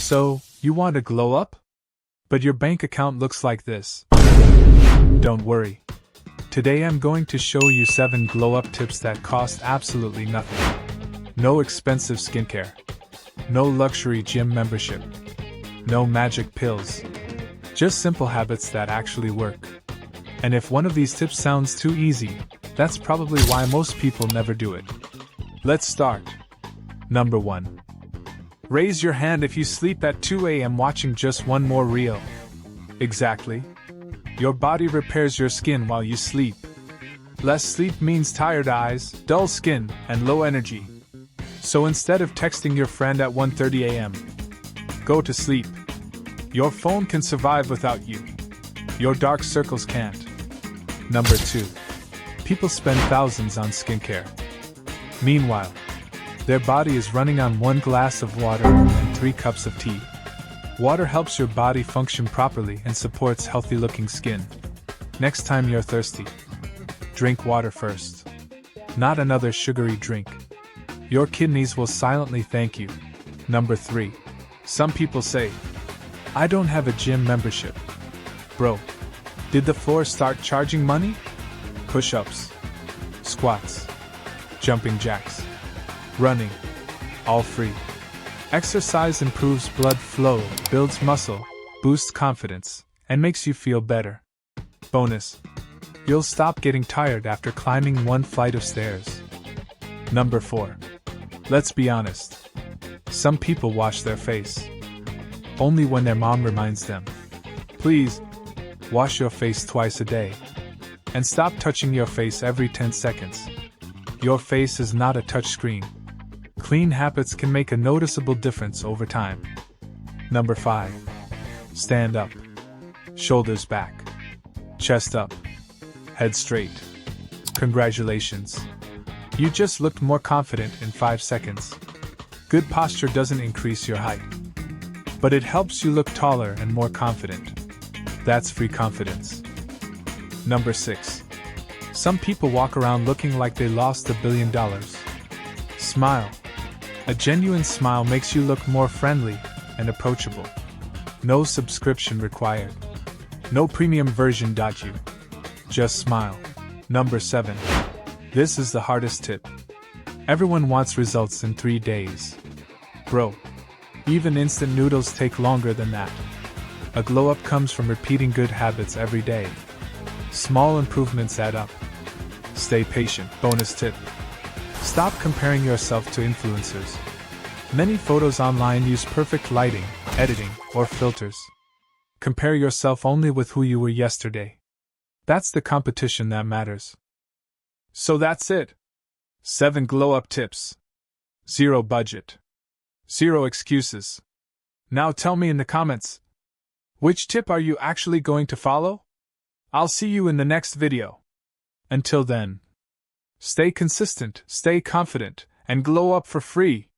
So, you want to glow up? But your bank account looks like this. Don't worry. Today I'm going to show you 7 glow-up tips that cost absolutely nothing. No expensive skincare. No luxury gym membership. No magic pills. Just simple habits that actually work. And if one of these tips sounds too easy, that's probably why most people never do it. Let's start. Number 1. Raise your hand if you sleep at 2 a.m. watching just one more reel. Exactly. Your body repairs your skin while you sleep. Less sleep means tired eyes, dull skin, and low energy. So instead of texting your friend at 1:30 a.m., go to sleep. Your phone can survive without you. Your dark circles can't. Number 2. People spend thousands on skincare. Meanwhile, their body is running on 1 glass of water and 3 cups of tea. Water helps your body function properly and supports healthy-looking skin. Next time you're thirsty, drink water first. Not another sugary drink. Your kidneys will silently thank you. Number 3. Some people say, I don't have a gym membership. Bro, did the floor start charging money? Push-ups, squats, jumping jacks, running, all free. Exercise improves blood flow, builds muscle, boosts confidence, and makes you feel better. Bonus: you'll stop getting tired after climbing 1 flight of stairs. Number 4. Let's be honest. Some people wash their face only when their mom reminds them. Please, wash your face twice a day. And stop touching your face every 10 seconds. Your face is not a touchscreen. Clean habits can make a noticeable difference over time. Number 5. Stand up. Shoulders back. Chest up. Head straight. Congratulations. You just looked more confident in 5 seconds. Good posture doesn't increase your height, but it helps you look taller and more confident. That's free confidence. Number 6. Some people walk around looking like they lost $1 billion. Smile. A genuine smile makes you look more friendly and approachable. No subscription required. No premium version. You just smile. Number 7. This is the hardest tip. Everyone wants results in 3 days. Bro, even instant noodles take longer than that. A glow up comes from repeating good habits every day. Small improvements add up. Stay patient. Bonus tip: stop comparing yourself to influencers. Many photos online use perfect lighting, editing, or filters. Compare yourself only with who you were yesterday. That's the competition that matters. So that's it. 7 glow-up tips. 0 budget. 0 excuses. Now tell me in the comments, which tip are you actually going to follow? I'll see you in the next video. Until then, stay consistent, stay confident, and glow up for free.